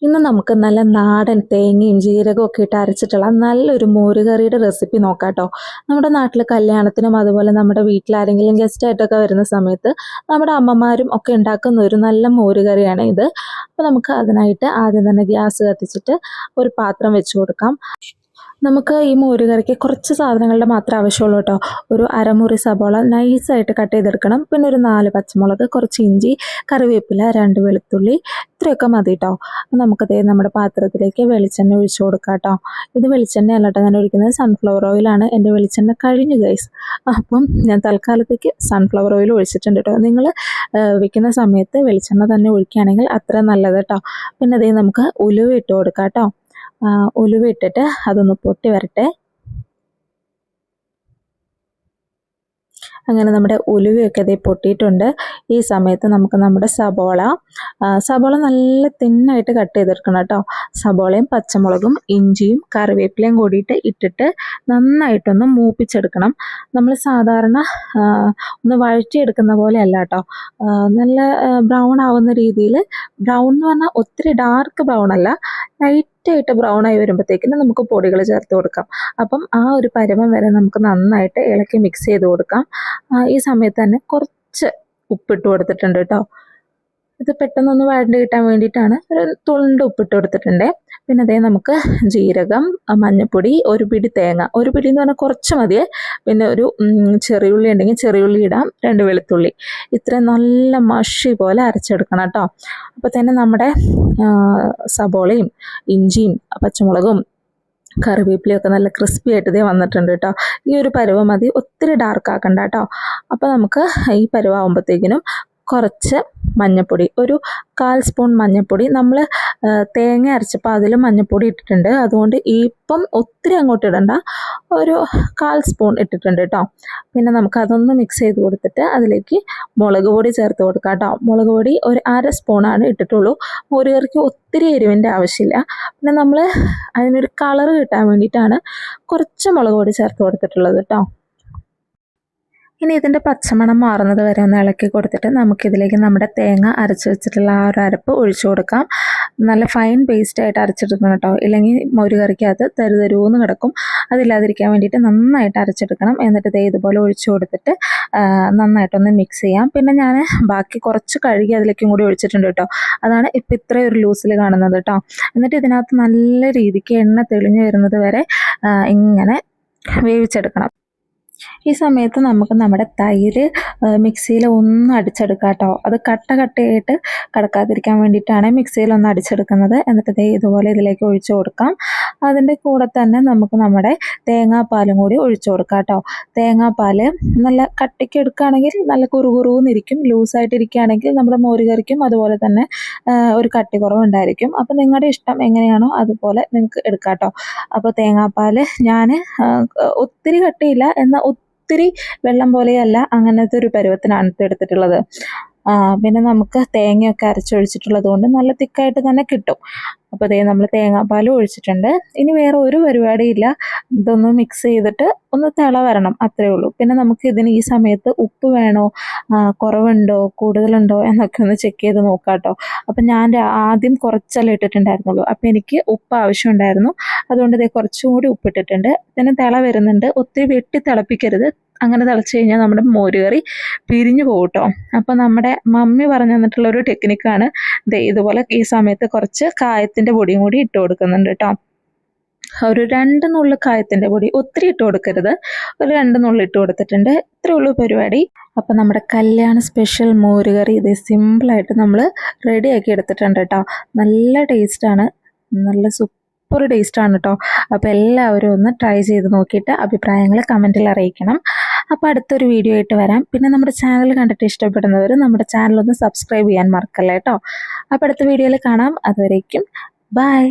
ഇന്ന് നമുക്ക് നല്ല നാടൻ തേങ്ങയും ജീരകവും ഒക്കെ ഇട്ട് അരച്ചിട്ടുള്ള നല്ലൊരു മോരുകറിയുടെ റെസിപ്പി നോക്കാം കേട്ടോ. നമ്മുടെ നാട്ടിൽ കല്യാണത്തിനും അതുപോലെ നമ്മുടെ വീട്ടിൽ ആരെങ്കിലും ഗസ്റ്റായിട്ടൊക്കെ വരുന്ന സമയത്ത് നമ്മുടെ അമ്മമാരും ഒക്കെ ഉണ്ടാക്കുന്ന ഒരു നല്ല മോരുകറിയാണ് ഇത്. അപ്പോൾ നമുക്ക് അതിനായിട്ട് ആദ്യം തന്നെ ഗ്യാസ് കത്തിച്ചിട്ട് ഒരു പാത്രം വെച്ച് കൊടുക്കാം. നമുക്ക് ഈ മോരുകറിക്ക് കുറച്ച് സാധനങ്ങളുടെ മാത്രമേ ആവശ്യമുള്ളൂ കേട്ടോ. ഒരു അരമുറി സബോള നൈസായിട്ട് കട്ട് ചെയ്തെടുക്കണം. പിന്നെ ഒരു 4 പച്ചമുളക്, കുറച്ച് ഇഞ്ചി, കറിവേപ്പില, 2 വെളുത്തുള്ളി, ഇത്രയൊക്കെ മതി കേട്ടോ. നമുക്കതേ നമ്മുടെ പാത്രത്തിലേക്ക് വെളിച്ചെണ്ണ ഒഴിച്ചു കൊടുക്കാം കേട്ടോ. ഇത് വെളിച്ചെണ്ണ അല്ല കേട്ടോ ഞാൻ ഒഴിക്കുന്നത്, സൺഫ്ലവർ ഓയിലാണ്. എൻ്റെ വെളിച്ചെണ്ണ കഴിഞ്ഞു ഗൈസ്. അപ്പം ഞാൻ തൽക്കാലത്തേക്ക് സൺഫ്ലവർ ഓയിൽ ഒഴിച്ചിട്ടുണ്ട് കേട്ടോ. നിങ്ങൾ വെക്കുന്ന സമയത്ത് വെളിച്ചെണ്ണ തന്നെ ഒഴിക്കുകയാണെങ്കിൽ അത്ര നല്ലത് കേട്ടോ. പിന്നെ അതേ നമുക്ക് ഉലുവ ഇട്ട് കൊടുക്കാം കേട്ടോ. ഉലുവ ഇട്ടിട്ട് അതൊന്ന് പൊട്ടി വരട്ടെ. അങ്ങനെ നമ്മുടെ ഉലുവയൊക്കെ അതേ പൊട്ടിയിട്ടുണ്ട്. ഈ സമയത്ത് നമുക്ക് നമ്മുടെ സബോള നല്ല തിന്നായിട്ട് കട്ട് ചെയ്തെടുക്കണം കേട്ടോ. സബോളയും പച്ചമുളകും ഇഞ്ചിയും കറിവേപ്പിലയും കൂടിയിട്ട് ഇട്ടിട്ട് നന്നായിട്ടൊന്ന് മൂപ്പിച്ചെടുക്കണം. നമ്മൾ സാധാരണ ഒന്ന് വഴറ്റിയെടുക്കുന്ന പോലെ അല്ല കേട്ടോ. നല്ല ബ്രൗൺ ആവുന്ന രീതിയിൽ, ബ്രൗൺ എന്ന് പറഞ്ഞാൽ ഒത്തിരി ഡാർക്ക് ബ്രൗൺ അല്ല, ലൈറ്റായിട്ട് ബ്രൗൺ ആയി വരുമ്പോഴത്തേക്കിന് നമുക്ക് പൊടികൾ ചേർത്ത് കൊടുക്കാം. അപ്പം ആ ഒരു പരുവം വരെ നമുക്ക് നന്നായിട്ട് ഇളക്കി മിക്സ് ചെയ്ത് കൊടുക്കാം. ഈ സമയത്ത് തന്നെ കുറച്ച് ഉപ്പിട്ട് കൊടുത്തിട്ടുണ്ട് കേട്ടോ. ഇത് പെട്ടെന്നൊന്ന് വഴണ്ട് കിട്ടാൻ വേണ്ടിയിട്ടാണ് ഒരു തുണ്ട് ഉപ്പിട്ട് കൊടുത്തിട്ടുണ്ട്. പിന്നെ അതേ നമുക്ക് ജീരകം, മഞ്ഞൾപ്പൊടി, ഒരു പിടി തേങ്ങ, ഒരു പിടി എന്ന് പറഞ്ഞാൽ കുറച്ച് മതിയേ. പിന്നെ ഒരു ചെറിയുള്ളി ഉണ്ടെങ്കിൽ ചെറിയുള്ളി ഇടാം, 2 വെളുത്തുള്ളി. ഇത്രയും നല്ല മഷി പോലെ അരച്ചെടുക്കണം കേട്ടോ. അപ്പോൾ തന്നെ നമ്മുടെ സബോളയും ഇഞ്ചിയും പച്ചമുളകും കറിവേപ്പിലയൊക്കെ നല്ല ക്രിസ്പി ആയിട്ട് ഇതേ വന്നിട്ടുണ്ട് കേട്ടോ. ഈ ഒരു പരുവം മതി, ഒത്തിരി ഡാർക്ക് ആക്കണ്ട കേട്ടോ. അപ്പോൾ നമുക്ക് ഈ പരുവാകുമ്പോഴത്തേക്കിനും കുറച്ച് മഞ്ഞൾപ്പൊടി, ഒരു 1/4 സ്പൂൺ മഞ്ഞൾപ്പൊടി. നമ്മൾ തേങ്ങ അരച്ചപ്പോൾ അതിൽ മഞ്ഞൾപ്പൊടി ഇട്ടിട്ടുണ്ട്, അതുകൊണ്ട് ഇപ്പം ഒത്തിരി അങ്ങോട്ട് ഇടണ്ട, ഒരു 1/4 സ്പൂൺ ഇട്ടിട്ടുണ്ട് കേട്ടോ. പിന്നെ നമുക്കതൊന്ന് മിക്സ് ചെയ്ത് കൊടുത്തിട്ട് അതിലേക്ക് മുളക് പൊടി ചേർത്ത് കൊടുക്കാം കേട്ടോ. മുളക് പൊടി ഒരു 1/2 സ്പൂണാണ് ഇട്ടിട്ടുള്ളൂ. മോരുകറിക്ക് ഒത്തിരി എരിവിൻ്റെ ആവശ്യമില്ല. പിന്നെ നമ്മൾ അതിനൊരു കളറ് കിട്ടാൻ വേണ്ടിയിട്ടാണ് കുറച്ച് മുളക് പൊടി ചേർത്ത് കൊടുത്തിട്ടുള്ളത് കേട്ടോ. ഇനി ഇതിൻ്റെ പച്ചമണം മാറുന്നത് വരെ ഒന്ന് ഇളക്കി കൊടുത്തിട്ട് നമുക്കിതിലേക്ക് നമ്മുടെ തേങ്ങ അരച്ച് വെച്ചിട്ടുള്ള ആ ഒരു അരപ്പ് ഒഴിച്ചു കൊടുക്കാം. നല്ല ഫൈൻ പേസ്റ്റായിട്ട് അരച്ചെടുക്കണം കേട്ടോ, ഇല്ലെങ്കിൽ മോരുകറിക്കകത്ത് തരുതരൂന്ന് കിടക്കും. അതില്ലാതിരിക്കാൻ വേണ്ടിയിട്ട് നന്നായിട്ട് അരച്ചെടുക്കണം. എന്നിട്ട് ദേ ഇതുപോലെ ഒഴിച്ചു കൊടുത്തിട്ട് നന്നായിട്ടൊന്ന് മിക്സ് ചെയ്യാം. പിന്നെ ഞാൻ ബാക്കി കുറച്ച് കഴുകി അതിലേക്കും കൂടി ഒഴിച്ചിട്ടുണ്ട് കേട്ടോ. അതാണ് ഇപ്പം ഇത്രയും ഒരു ലൂസിൽ കാണുന്നത് കേട്ടോ. എന്നിട്ട് ഇതിനകത്ത് നല്ല രീതിക്ക് എണ്ണ തെളിഞ്ഞു വരുന്നത് വരെ ഇങ്ങനെ വേവിച്ചെടുക്കണം. ഈ സമയത്ത് നമുക്ക് നമ്മുടെ തൈര് മിക്സിയിൽ ഒന്ന് അടിച്ചെടുക്കാം കേട്ടോ. അത് കട്ടയായിട്ട് കിടക്കാതിരിക്കാൻ വേണ്ടിയിട്ടാണ് മിക്സിയിൽ ഒന്ന് അടിച്ചെടുക്കുന്നത്. എന്നിട്ട് ഇതുപോലെ ഇതിലേക്ക് ഒഴിച്ചു കൊടുക്കാം. അതിൻ്റെ കൂടെ തന്നെ നമുക്ക് നമ്മുടെ തേങ്ങാപ്പാലും കൂടി ഒഴിച്ചു കൊടുക്കാം കേട്ടോ. തേങ്ങാപ്പാൽ നല്ല കട്ടിക്ക് എടുക്കുകയാണെങ്കിൽ നല്ല കുറുകുറുന്നിരിക്കും, ലൂസായിട്ടിരിക്കുകയാണെങ്കിൽ നമ്മുടെ മോരുകറിക്കും അതുപോലെ തന്നെ ഒരു കട്ടി കുറവുണ്ടായിരിക്കും. അപ്പോൾ നിങ്ങളുടെ ഇഷ്ടം എങ്ങനെയാണോ അതുപോലെ നിങ്ങൾക്ക് എടുക്കാം കേട്ടോ. അപ്പോൾ തേങ്ങാപ്പാൽ ഞാൻ ഒത്തിരി കട്ടിയില്ല, എന്നാൽ ഒത്തിരി വെള്ളം പോലെയല്ല, അങ്ങനത്തെ ഒരു പരുവത്തിനാണ് എടുത്തിട്ടുള്ളത്. പിന്നെ നമുക്ക് തേങ്ങയൊക്കെ അരച്ചൊഴിച്ചിട്ടുള്ളത് കൊണ്ട് നല്ല തിക്കായിട്ട് തന്നെ കിട്ടും. അപ്പോൾ അതേ നമ്മൾ തേങ്ങാപ്പാലും ഒഴിച്ചിട്ടുണ്ട്. ഇനി വേറെ ഒരു പരിപാടിയില്ല, ഇതൊന്ന് മിക്സ് ചെയ്തിട്ട് ഒന്ന് തിള വരണം, അത്രയേ ഉള്ളൂ. പിന്നെ നമുക്ക് ഇതിന് ഈ സമയത്ത് ഉപ്പ് വേണോ, കുറവുണ്ടോ, കൂടുതലുണ്ടോ എന്നൊക്കെ ഒന്ന് ചെക്ക് ചെയ്ത് നോക്കാം കേട്ടോ. അപ്പം ഞാൻ ആദ്യം കുറച്ചല്ലേ ഇട്ടിട്ടുണ്ടായിരുന്നുള്ളൂ, അപ്പോൾ എനിക്ക് ഉപ്പ് ആവശ്യമുണ്ടായിരുന്നു, അതുകൊണ്ട് ഇതേ കുറച്ചും കൂടി ഉപ്പിട്ടിട്ടുണ്ട്. പിന്നെ തിള വരുന്നുണ്ട്, ഒത്തിരി വെട്ടി തിളപ്പിക്കരുത്. അങ്ങനെ തിളച്ച് കഴിഞ്ഞാൽ നമ്മുടെ മോരുകറി പിരിഞ്ഞു പോകും കേട്ടോ. അപ്പോൾ നമ്മുടെ മമ്മി പറഞ്ഞു തന്നിട്ടുള്ളൊരു ടെക്നിക്കാണ് ഇതുപോലെ ഈ സമയത്ത് കുറച്ച് കായത്തിൻ്റെ പൊടിയും കൂടി ഇട്ട് കൊടുക്കുന്നുണ്ട് കേട്ടോ. ഒരു 2 നുള്ള് കായത്തിൻ്റെ പൊടി, ഒത്തിരി ഇട്ട് കൊടുക്കരുത്, ഒരു 2 നുള്ള് ഇട്ട് കൊടുത്തിട്ടുണ്ട്. ഇത്രയേ ഉള്ളൂ പരിപാടി. അപ്പം നമ്മുടെ കല്യാണ സ്പെഷ്യൽ മോരുകറി ഇത് സിമ്പിളായിട്ട് നമ്മൾ റെഡിയാക്കി എടുത്തിട്ടുണ്ട് കേട്ടോ. നല്ല ടേസ്റ്റാണ്, നല്ല സൂപ്പർ ടേസ്റ്റാണ് കേട്ടോ. അപ്പോൾ എല്ലാവരും ഒന്ന് ട്രൈ ചെയ്ത് നോക്കിയിട്ട് അഭിപ്രായങ്ങൾ കമൻറ്റിൽ അറിയിക്കണം. അപ്പോൾ അടുത്തൊരു വീഡിയോ ആയിട്ട് വരാം. പിന്നെ നമ്മുടെ ചാനൽ കണ്ടിട്ട് ഇഷ്ടപ്പെടുന്നവർ നമ്മുടെ ചാനലൊന്ന് സബ്സ്ക്രൈബ് ചെയ്യാൻ മറക്കല്ലേ കേട്ടോ. അപ്പോൾ അടുത്ത വീഡിയോയിൽ കാണാം. അതുവരേക്കും ബൈ.